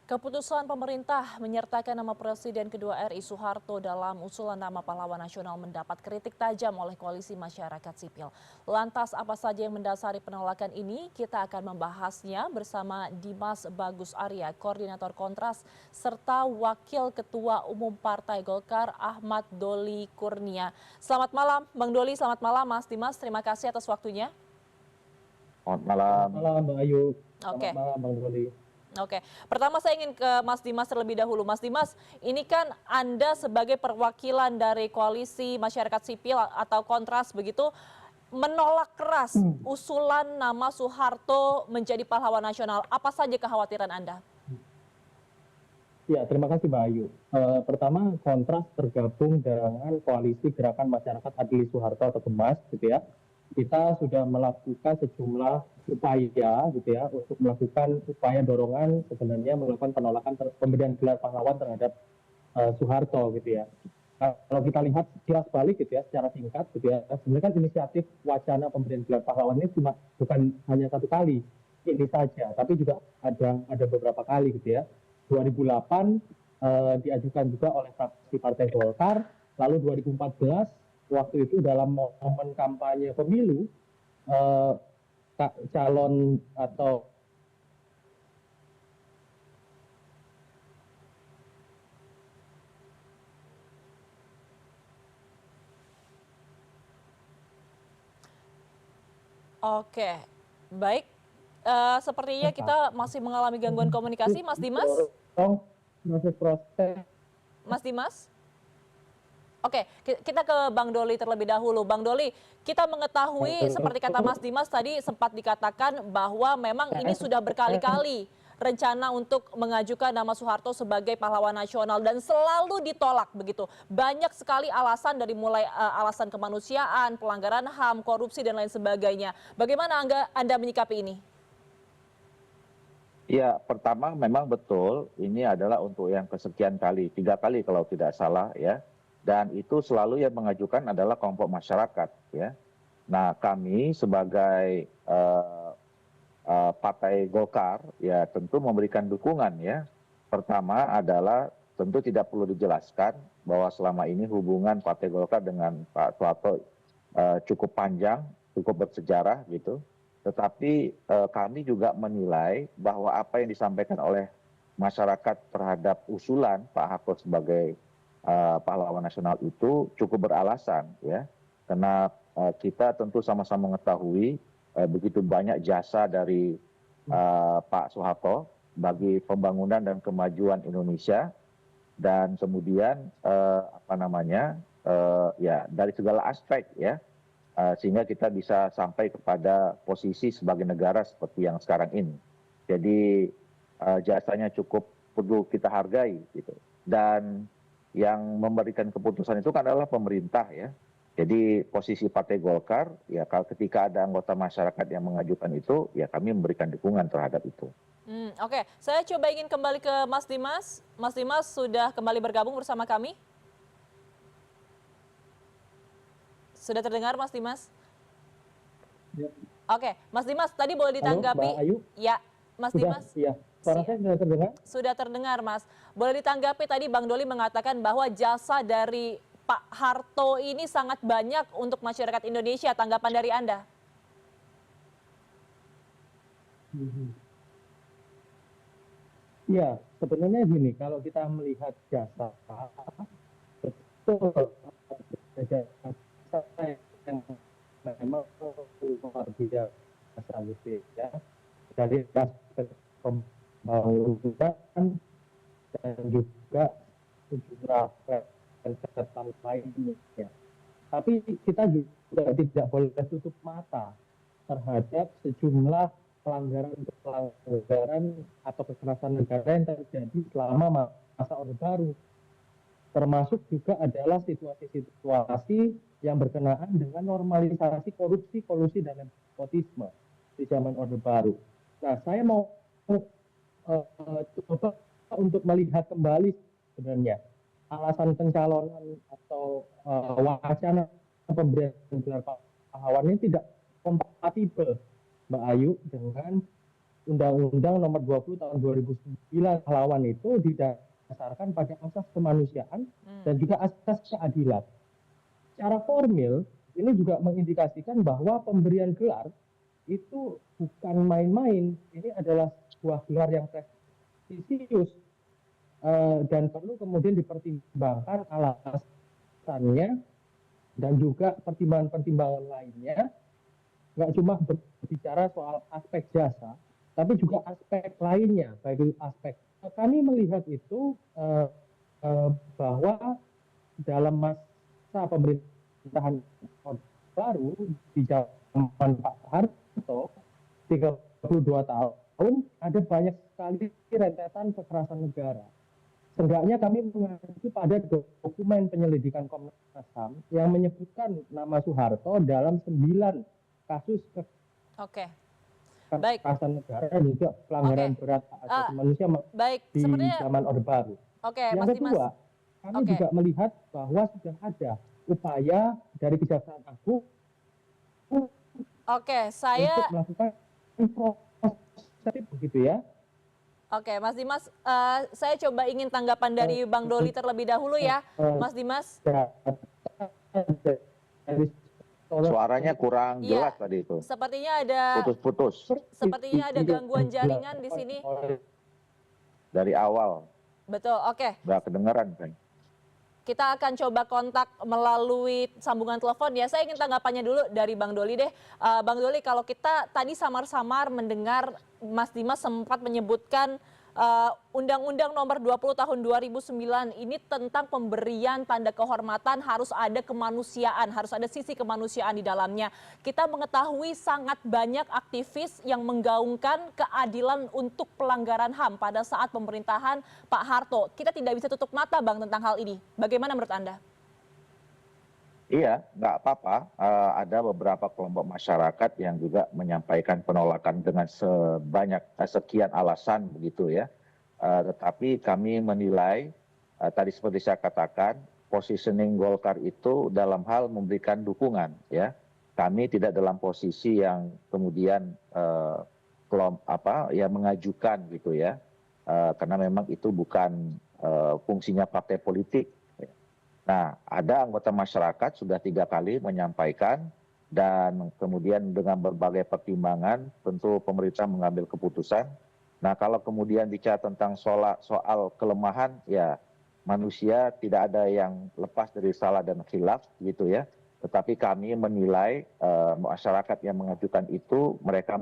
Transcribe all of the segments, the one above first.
Keputusan pemerintah menyertakan nama Presiden kedua RI Soeharto dalam usulan nama pahlawan nasional mendapat kritik tajam oleh koalisi masyarakat sipil. Lantas apa saja yang mendasari penolakan ini? Kita akan membahasnya bersama Dimas Bagus Arya, Koordinator Kontras, serta Wakil Ketua Umum Partai Golkar Ahmad Doli Kurnia. Selamat malam Bang Doli, selamat malam Mas Dimas, terima kasih atas waktunya. Selamat Selamat malam. malam, Bang Ayu. Selamat Oke. malam, Bang Doli. Oke, pertama saya ingin ke Mas Dimas terlebih dahulu. Mas Dimas, ini kan Anda sebagai perwakilan dari koalisi masyarakat sipil atau kontras begitu, menolak keras usulan nama Soeharto menjadi pahlawan nasional. Apa saja kekhawatiran Anda? Ya, terima kasih, Mbak Ayu. Pertama, Kontras tergabung dengan Koalisi Gerakan Masyarakat Adili Soeharto atau GEMAS, gitu ya. Kita sudah melakukan sejumlah upaya, gitu ya, untuk melakukan upaya dorongan sebenarnya melakukan penolakan pemberian gelar pahlawan terhadap Soeharto, gitu ya. Kalau kita lihat sekilas balik, gitu ya, secara singkat, gitu ya, sebenarnya kan inisiatif wacana pemberian gelar pahlawan ini bukan hanya satu kali ini saja, tapi juga ada beberapa kali, gitu ya. 2008 diajukan juga oleh fraksi Partai Golkar, lalu 2014 waktu itu dalam momen kampanye pemilu eh, calon atau Oke, baik. Sepertinya kita masih mengalami gangguan komunikasi, Mas Dimas. dorong proses-proses. Mas Dimas? Oke, kita ke Bang Doli terlebih dahulu. Bang Doli, kita mengetahui seperti kata Mas Dimas tadi sempat dikatakan bahwa memang ini sudah berkali-kali rencana untuk mengajukan nama Soeharto sebagai pahlawan nasional dan selalu ditolak begitu. Banyak sekali alasan dari mulai alasan kemanusiaan, pelanggaran HAM, korupsi dan lain sebagainya. Bagaimana Anda menyikapi ini? Ya, pertama memang betul ini adalah untuk yang kesekian kali, 3 kali kalau tidak salah ya. Dan itu selalu yang mengajukan adalah kelompok masyarakat ya. Nah, kami sebagai Partai Golkar ya tentu memberikan dukungan ya. Pertama adalah tentu tidak perlu dijelaskan bahwa selama ini hubungan Partai Golkar dengan Pak Soeharto cukup panjang, cukup bersejarah gitu. Tetapi kami juga menilai bahwa apa yang disampaikan oleh masyarakat terhadap usulan Pak Harto sebagai pahlawan nasional itu cukup beralasan ya. Karena kita tentu sama-sama mengetahui begitu banyak jasa dari Pak Soeharto bagi pembangunan dan kemajuan Indonesia, dan kemudian ya dari segala aspek ya, sehingga kita bisa sampai kepada posisi sebagai negara seperti yang sekarang ini. Jadi jasanya cukup perlu kita hargai gitu. Dan yang memberikan keputusan itu kan adalah pemerintah ya. Jadi posisi Partai Golkar ya kalau ketika ada anggota masyarakat yang mengajukan itu ya kami memberikan dukungan terhadap itu. Oke, saya coba ingin kembali ke Mas Dimas. Mas Dimas sudah kembali bergabung bersama kami. Sudah terdengar Mas Dimas? Ya. Oke, Mas Dimas tadi boleh Halo, ditanggapi? Mbak Ayu. Ya, Mas Sudah, Dimas. iya. Suara saya sudah terdengar? Sudah terdengar, Mas. Boleh ditanggapi tadi Bang Doli mengatakan bahwa jasa dari Pak Harto ini sangat banyak untuk masyarakat Indonesia. Tanggapan dari Anda? Ya, sebenarnya gini, kalau kita melihat jasa, betul jasa yang memang luar biasa gitu ya. Dari aspek pembangunan dan juga sejumlah catatan lainnya. Tapi kita juga tidak boleh tutup mata terhadap sejumlah pelanggaran atau kekerasan negara yang terjadi selama masa Orde Baru. Termasuk juga adalah situasi-situasi yang berkenaan dengan normalisasi korupsi, kolusi, dan nepotisme di zaman Orde Baru. Nah, saya mau coba untuk melihat kembali sebenarnya alasan pencalonan atau wacana pemberian gelar pahlawan ini tidak kompatibel, Mbak Ayu, dengan Undang-Undang Nomor 20 Tahun 2009 pahlawan itu didasarkan pada asas kemanusiaan dan juga asas keadilan. Secara formil ini juga mengindikasikan bahwa pemberian gelar itu bukan main-main. Ini adalah sebuah gelar yang prestisius dan perlu kemudian dipertimbangkan alasannya dan juga pertimbangan-pertimbangan lainnya. Nggak cuma berbicara soal aspek jasa, tapi juga aspek lainnya, baik aspek kami melihat itu bahwa dalam masa pemerintahan baru di zaman Pak Harto 32 tahun ada banyak sekali rentetan kekerasan negara. Seenggaknya kami mengacu pada dokumen penyelidikan Komnas HAM yang menyebutkan nama Soeharto dalam 9 kasus Oke, baik. kekerasan negara dan juga pelanggaran berat hak asasi manusia Baik, di sepertinya zaman Orde Baru. oke, Yang Mas Dimas. kedua, kami juga melihat bahwa sudah ada upaya dari Kejaksaan Agung Oke, untuk melakukan proses begitu ya. Oke, Mas Dimas, saya coba ingin tanggapan dari Bang Doli terlebih dahulu ya, Mas Dimas. Suaranya kurang jelas tadi itu. Sepertinya ada putus-putus. Sepertinya ada gangguan jaringan di sini. Dari awal. Betul, oke. Nggak kedengeran kan. Kita akan coba kontak melalui sambungan telepon ya. Saya ingin tanggapannya dulu dari Bang Doli deh. Bang Doli, kalau kita tadi samar-samar mendengar Mas Dimas sempat menyebutkan Undang-Undang Nomor 20 Tahun 2009 ini tentang pemberian tanda kehormatan harus ada kemanusiaan, harus ada sisi kemanusiaan di dalamnya. Kita mengetahui sangat banyak aktivis yang menggaungkan keadilan untuk pelanggaran HAM pada saat pemerintahan Pak Harto. Kita tidak bisa tutup mata, Bang, tentang hal ini. Bagaimana menurut Anda? Iya, nggak apa-apa. Ada beberapa kelompok masyarakat yang juga menyampaikan penolakan dengan sekian alasan begitu ya. Tetapi kami menilai, tadi seperti saya katakan, positioning Golkar itu dalam hal memberikan dukungan ya. Kami tidak dalam posisi yang kemudian mengajukan gitu ya. Karena memang itu bukan fungsinya partai politik. Nah, ada anggota masyarakat sudah 3 kali menyampaikan dan kemudian dengan berbagai pertimbangan tentu pemerintah mengambil keputusan. Nah, kalau kemudian bicara tentang soal kelemahan, ya manusia tidak ada yang lepas dari salah dan khilaf gitu ya. Tetapi kami menilai masyarakat yang mengajukan itu mereka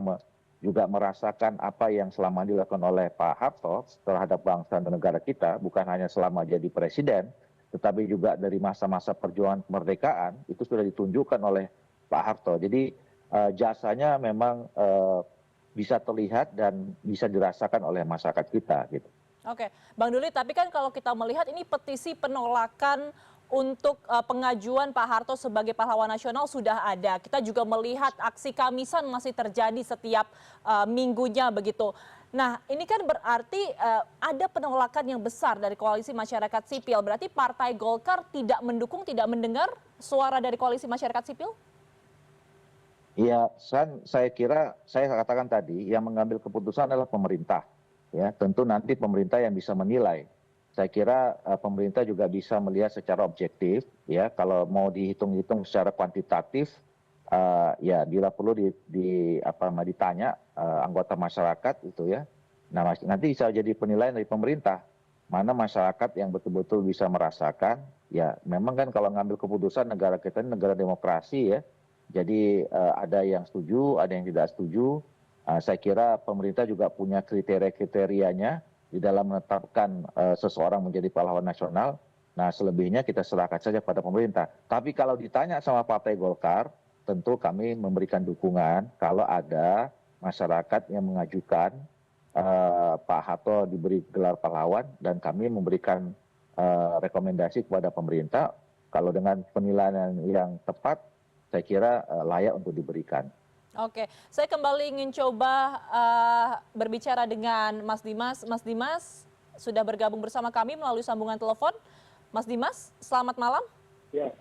juga merasakan apa yang selama dilakukan oleh Pak Harto terhadap bangsa dan negara kita, bukan hanya selama jadi presiden, tetapi juga dari masa-masa perjuangan kemerdekaan itu sudah ditunjukkan oleh Pak Harto. Jadi jasanya memang bisa terlihat dan bisa dirasakan oleh masyarakat kita gitu. Oke, Bang Doli, tapi kan kalau kita melihat ini petisi penolakan untuk pengajuan Pak Harto sebagai pahlawan nasional sudah ada. Kita juga melihat aksi Kamisan masih terjadi setiap minggunya begitu. Nah, ini kan berarti ada penolakan yang besar dari koalisi masyarakat sipil. Berarti Partai Golkar tidak mendukung, tidak mendengar suara dari koalisi masyarakat sipil? Iya, saya kira saya katakan tadi yang mengambil keputusan adalah pemerintah. Ya, tentu nanti pemerintah yang bisa menilai. Saya kira pemerintah juga bisa melihat secara objektif. Ya, kalau mau dihitung-hitung secara kuantitatif, ya bila perlu ditanya anggota masyarakat itu ya. Nah, nanti bisa jadi penilaian dari pemerintah mana masyarakat yang betul-betul bisa merasakan. Ya memang kan kalau ngambil keputusan negara kita ini negara demokrasi ya. Jadi ada yang setuju, ada yang tidak setuju. Saya kira pemerintah juga punya kriteria-kriterianya di dalam menetapkan seseorang menjadi pahlawan nasional. Nah, selebihnya kita serahkan saja pada pemerintah. Tapi kalau ditanya sama Partai Golkar, tentu kami memberikan dukungan kalau ada masyarakat yang mengajukan Pak Harto diberi gelar pahlawan dan kami memberikan rekomendasi kepada pemerintah kalau dengan penilaian yang tepat saya kira layak untuk diberikan. Oke, saya kembali ingin coba berbicara dengan Mas Dimas. Mas Dimas sudah bergabung bersama kami melalui sambungan telepon. Mas Dimas, selamat malam. Ya,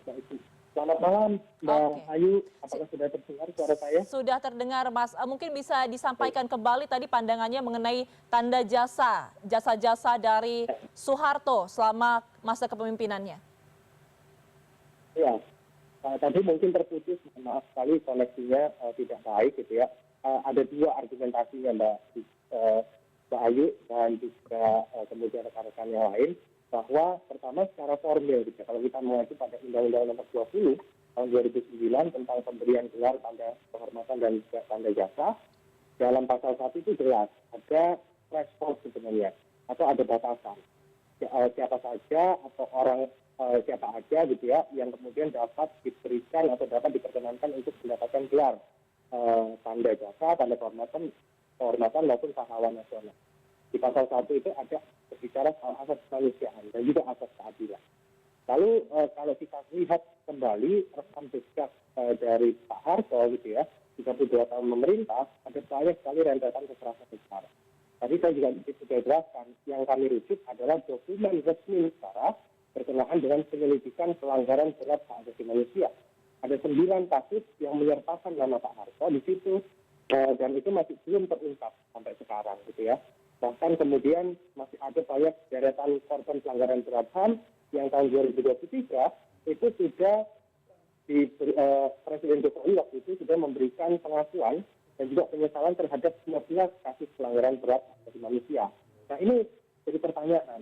Selamat malam, Mbak Oke. Ayu. Apakah sudah terdengar suara saya? Sudah terdengar, Mas. Mungkin bisa disampaikan kembali tadi pandangannya mengenai tanda jasa-jasa dari Soeharto selama masa kepemimpinannya. Ya, tadi mungkin terputus, maaf sekali koneksinya tidak baik gitu ya. Ada dua argumentasinya Mbak Ayu dan juga kemudian rekan-rekan yang lain, bahwa pertama secara formil gitu ya, kalau kita mengacu pada Undang-Undang Nomor 20 tahun 2009 tentang pemberian gelar tanda kehormatan dan juga tanda jasa, dalam pasal 1 itu jelas ada threshold sebenarnya atau ada batasan. Siapa saja atau orang siapa aja gitu ya yang kemudian dapat diberikan atau dapat diperkenankan untuk mendapatkan gelar tanda jasa, tanda kehormatan maupun pahlawan nasional. Di pasal 1 itu ada berbicara soal asas kemanusiaan dan juga asas keadilan. Lalu kalau kita lihat kembali rekam jejak dari Pak Harto gitu ya, 32 tahun memerintah, ada banyak sekali rentetan kekerasan negara. Tadi saya juga sudah jelaskan, yang kami rujuk adalah dokumen resmi negara berkenaan dengan penyelidikan pelanggaran berat hak asasi manusia. Ada 9 kasus yang menyertakan nama Pak Harto di situ, dan itu masih belum terungkap sampai sekarang gitu ya. Bahkan kemudian masih ada banyak deretan korban pelanggaran berat HAM yang tahun 2023 itu sudah Presiden Jokowi waktu itu sudah memberikan pengakuan dan juga penyesalan terhadap 15 kasus pelanggaran berat hak asasi manusia. Nah ini jadi pertanyaan,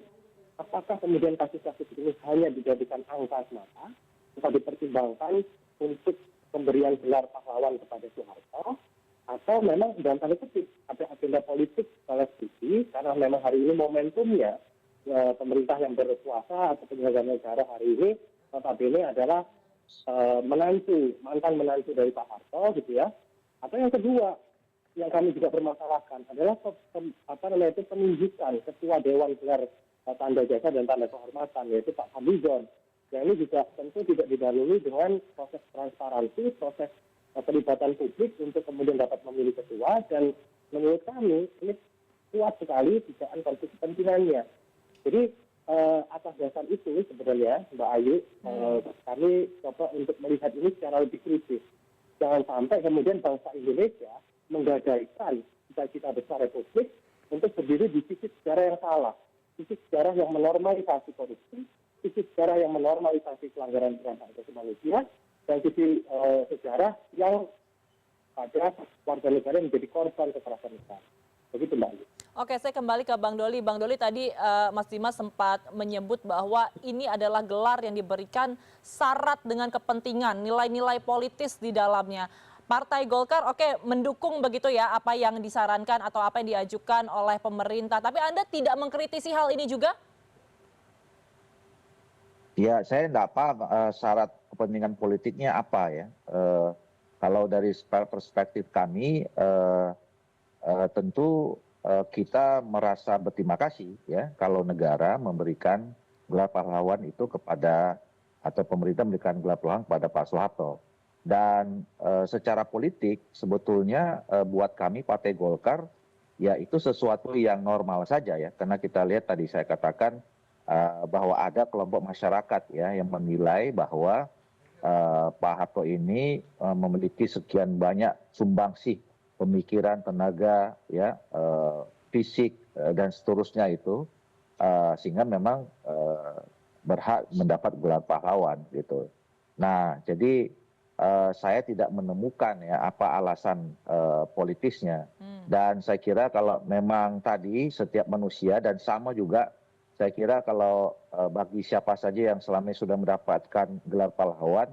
apakah kemudian kasus-kasus ini hanya dijadikan angka semata atau dipertimbangkan untuk pemberian gelar pahlawan kepada Soeharto, atau memang dalam tanda kutip ada agenda politik balas budi karena memang hari ini momentumnya pemerintah yang berkuasa atau penyelenggara negara hari ini notabene adalah mantan menantu dari Pak Harto gitu ya. Atau yang kedua yang kami juga permasalahkan adalah penunjukan ketua Dewan Gelar Tanda Jasa dan Tanda Kehormatan yaitu Pak Fadlizon. Yang ini juga tentu tidak didahului dengan proses transparansi, proses pelibatan publik untuk kemudian dapat memilih ketua, dan menurut kami ini kuat sekali dugaan konflik kepentingannya. Jadi atas dasar itu sebenarnya Mbak Ayu, kami coba untuk melihat ini secara lebih kritis. Jangan sampai kemudian bangsa Indonesia menggadaikan cita-cita besar Republik untuk berdiri di sisi sejarah yang salah, sisi sejarah yang menormalisasi korupsi, sisi sejarah yang menormalisasi pelanggaran berat hak asasi manusia, dan sisi sejarah yang pada warga negara yang menjadi korban kekerasan negara. Begitu Mbak Ayu. Oke, saya kembali ke Bang Doli. Bang Doli tadi Mas Dimas sempat menyebut bahwa ini adalah gelar yang diberikan syarat dengan kepentingan, nilai-nilai politis di dalamnya. Partai Golkar mendukung begitu ya apa yang disarankan atau apa yang diajukan oleh pemerintah. Tapi Anda tidak mengkritisi hal ini juga? Ya, saya tidak paham syarat kepentingan politiknya apa ya. Kalau dari perspektif kami, tentu kita merasa berterima kasih ya kalau negara memberikan gelar pahlawan itu kepada, atau pemerintah memberikan gelar pahlawan kepada Pak Soeharto. Dan secara politik sebetulnya buat kami Partai Golkar ya itu sesuatu yang normal saja ya, karena kita lihat tadi saya katakan bahwa ada kelompok masyarakat ya yang menilai bahwa Pak Harto ini memiliki sekian banyak sumbangsih pemikiran, tenaga, ya, fisik dan seterusnya itu, sehingga memang berhak mendapat gelar pahlawan gitu. Nah, jadi saya tidak menemukan ya apa alasan politisnya. Dan saya kira kalau memang tadi setiap manusia, dan sama juga saya kira kalau bagi siapa saja yang selama ini sudah mendapatkan gelar pahlawan,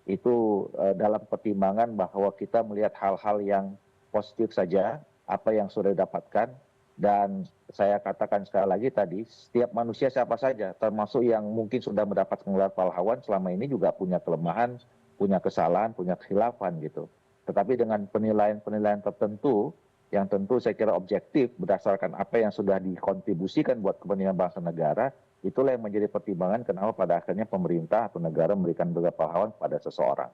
itu dalam pertimbangan bahwa kita melihat hal-hal yang positif saja, apa yang sudah didapatkan. Dan saya katakan sekali lagi tadi, setiap manusia siapa saja, termasuk yang mungkin sudah mendapatkan gelar pahlawan, selama ini juga punya kelemahan, punya kesalahan, punya kekhilafan gitu. Tetapi dengan penilaian-penilaian tertentu, yang tentu saya kira objektif berdasarkan apa yang sudah dikontribusikan buat kepentingan bangsa negara, itulah yang menjadi pertimbangan kenapa pada akhirnya pemerintah atau negara memberikan gelar pahlawan pada seseorang.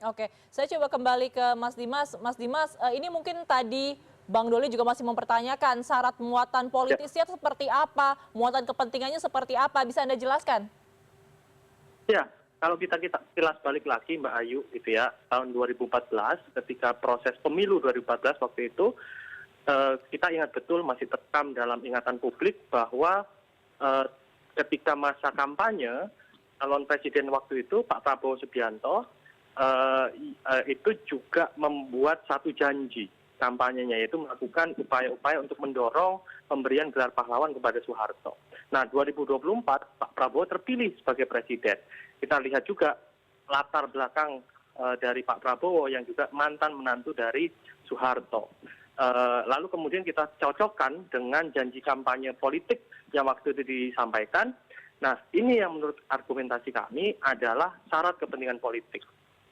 Oke, saya coba kembali ke Mas Dimas. Mas Dimas, ini mungkin tadi Bang Doli juga masih mempertanyakan syarat muatan politisnya seperti apa, muatan kepentingannya seperti apa, bisa Anda jelaskan? Ya, kalau kita kilas balik lagi Mbak Ayu gitu ya, tahun 2014 ketika proses pemilu 2014 waktu itu, kita ingat betul, masih terekam dalam ingatan publik bahwa ketika masa kampanye calon presiden waktu itu Pak Prabowo Subianto itu juga membuat satu janji kampanyenya, yaitu melakukan upaya-upaya untuk mendorong pemberian gelar pahlawan kepada Soeharto. Nah, 2024 Pak Prabowo terpilih sebagai presiden. Kita lihat juga latar belakang dari Pak Prabowo yang juga mantan menantu dari Soeharto. Lalu kemudian kita cocokkan dengan janji kampanye politik yang waktu itu disampaikan. Nah, ini yang menurut argumentasi kami adalah syarat kepentingan politik.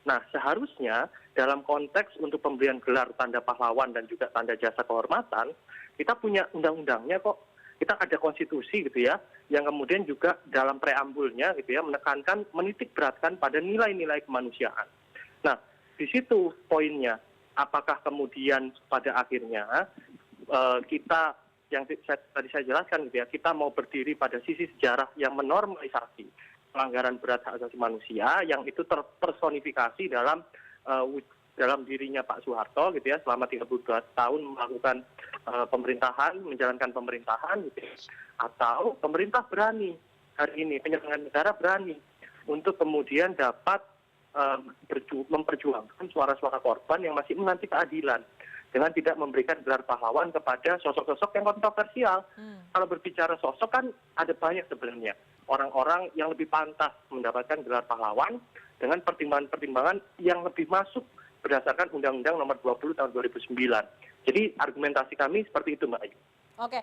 Nah, seharusnya dalam konteks untuk pemberian gelar tanda pahlawan dan juga tanda jasa kehormatan, kita punya undang-undangnya kok. Kita ada konstitusi gitu ya, yang kemudian juga dalam preambulnya gitu ya, menekankan, menitik beratkan pada nilai-nilai kemanusiaan. Nah, di situ poinnya. Apakah kemudian pada akhirnya kita, yang tadi saya jelaskan gitu ya, kita mau berdiri pada sisi sejarah yang menormalisasi pelanggaran berat hak asasi manusia yang itu terpersonifikasi dalam dirinya Pak Soeharto gitu ya, selama 32 tahun melakukan pemerintahan, menjalankan pemerintahan gitu ya. Atau pemerintah berani hari ini, penyelenggara negara berani untuk kemudian dapat memperjuangkan suara-suara korban yang masih menanti keadilan dengan tidak memberikan gelar pahlawan kepada sosok-sosok yang kontroversial. Kalau berbicara sosok kan ada banyak sebenarnya orang-orang yang lebih pantas mendapatkan gelar pahlawan dengan pertimbangan-pertimbangan yang lebih masuk berdasarkan Undang-Undang Nomor 20 Tahun 2009. Jadi argumentasi kami seperti itu, Mbak Ayu. Oke,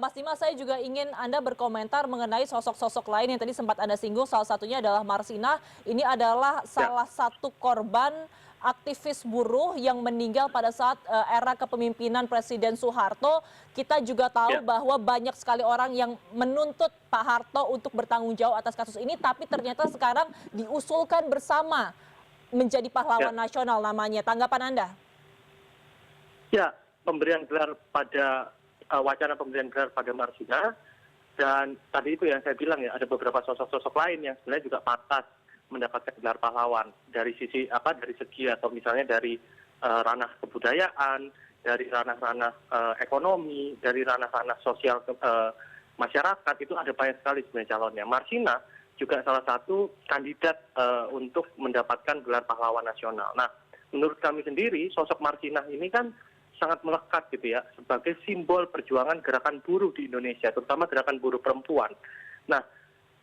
Mas Dimas, saya juga ingin Anda berkomentar mengenai sosok-sosok lain yang tadi sempat Anda singgung, salah satunya adalah Marsinah. Ini adalah salah satu korban aktivis buruh yang meninggal pada saat era kepemimpinan Presiden Soeharto. Kita juga tahu bahwa banyak sekali orang yang menuntut Pak Harto untuk bertanggung jawab atas kasus ini, tapi ternyata sekarang diusulkan bersama menjadi pahlawan nasional namanya. Tanggapan Anda? Ya, pemberian gelar pada wacana pemberian gelar pada Marsinah, dan tadi itu yang saya bilang ya, ada beberapa sosok-sosok lain yang sebenarnya juga pantas mendapatkan gelar pahlawan dari sisi dari segi atau misalnya dari ranah kebudayaan, dari ranah-ranah ekonomi, dari ranah-ranah sosial masyarakat. Itu ada banyak sekali sebenarnya calonnya. Marsinah juga salah satu kandidat untuk mendapatkan gelar pahlawan nasional. Nah, menurut kami sendiri sosok Marsinah ini kan sangat melekat gitu ya, sebagai simbol perjuangan gerakan buruh di Indonesia, terutama gerakan buruh perempuan. Nah,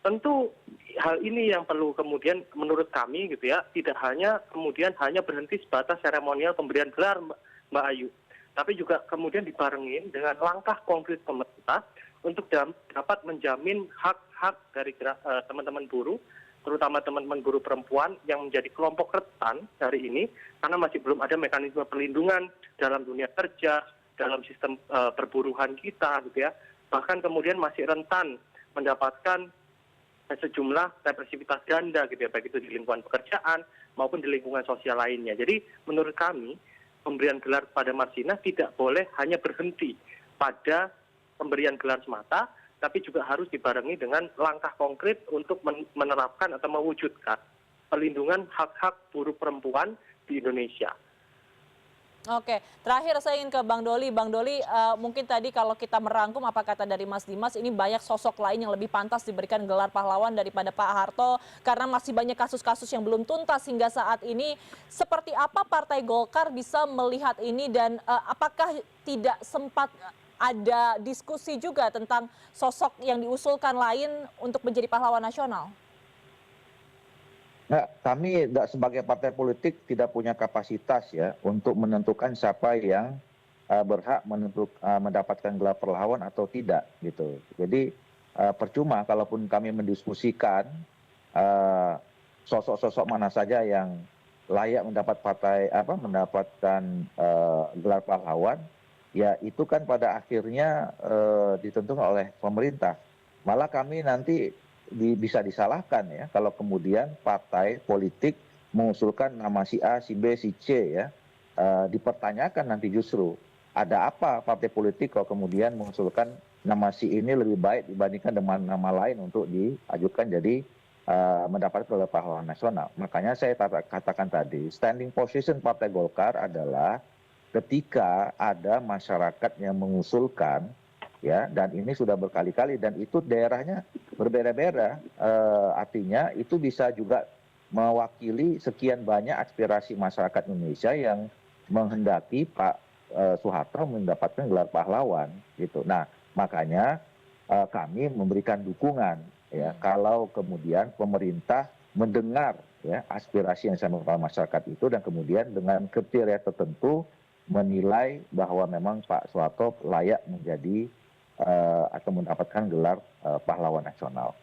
tentu hal ini yang perlu kemudian menurut kami gitu ya, tidak hanya kemudian hanya berhenti sebatas seremonial pemberian gelar, Mbak Ayu, tapi juga kemudian dibarengin dengan langkah konkret pemerintah untuk dapat menjamin hak-hak dari teman-teman buruh, terutama teman-teman buruh perempuan yang menjadi kelompok rentan hari ini, karena masih belum ada mekanisme perlindungan dalam dunia kerja, dalam sistem perburuhan kita gitu ya. Bahkan kemudian masih rentan mendapatkan sejumlah represivitas ganda gitu ya, baik itu di lingkungan pekerjaan maupun di lingkungan sosial lainnya. Jadi menurut kami pemberian gelar pada Marsinah tidak boleh hanya berhenti pada pemberian gelar semata, tapi juga harus dibarengi dengan langkah konkret untuk menerapkan atau mewujudkan perlindungan hak-hak buruh perempuan di Indonesia. Oke, terakhir saya ingin ke Bang Doli. Bang Doli, mungkin tadi kalau kita merangkum apa kata dari Mas Dimas, ini banyak sosok lain yang lebih pantas diberikan gelar pahlawan daripada Pak Harto, karena masih banyak kasus-kasus yang belum tuntas hingga saat ini. Seperti apa Partai Golkar bisa melihat ini, dan apakah tidak sempat ada diskusi juga tentang sosok yang diusulkan lain untuk menjadi pahlawan nasional? Nah, kami sebagai partai politik tidak punya kapasitas ya untuk menentukan siapa yang berhak mendapatkan gelar pahlawan atau tidak gitu. Jadi percuma kalaupun kami mendiskusikan sosok-sosok mana saja yang layak mendapatkan gelar pahlawan. Ya itu kan pada akhirnya ditentukan oleh pemerintah. Malah kami nanti bisa disalahkan ya kalau kemudian partai politik mengusulkan nama si A, si B, si C ya, dipertanyakan nanti justru ada apa partai politik kalau kemudian mengusulkan nama si ini lebih baik dibandingkan dengan nama lain untuk diajukan jadi mendapat gelar pahlawan nasional. Makanya saya katakan tadi, standing position Partai Golkar adalah ketika ada masyarakat yang mengusulkan, ya, dan ini sudah berkali-kali dan itu daerahnya berbeda-beda, artinya itu bisa juga mewakili sekian banyak aspirasi masyarakat Indonesia yang menghendaki Pak Soeharto mendapatkan gelar pahlawan, gitu. Nah, makanya kami memberikan dukungan, ya, kalau kemudian pemerintah mendengar, ya, aspirasi yang disampaikan masyarakat itu dan kemudian dengan kriteria tertentu menilai bahwa memang Pak Soeharto layak menjadi atau mendapatkan gelar pahlawan nasional.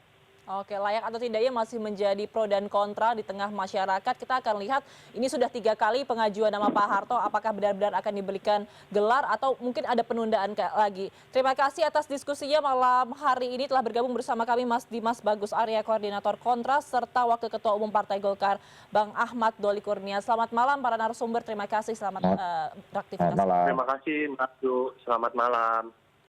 Oke, layak atau tidaknya masih menjadi pro dan kontra di tengah masyarakat. Kita akan lihat ini sudah 3 kali pengajuan nama Pak Harto, apakah benar-benar akan diberikan gelar atau mungkin ada penundaan lagi. Terima kasih atas diskusinya malam hari ini, telah bergabung bersama kami Mas Dimas Bagus Arya, Koordinator Kontras, serta Wakil Ketua Umum Partai Golkar, Bang Ahmad Doli Kurnia. Selamat malam para narasumber, terima kasih, selamat beraktivitas. Malam. Terima kasih Mbak Ayu, selamat malam.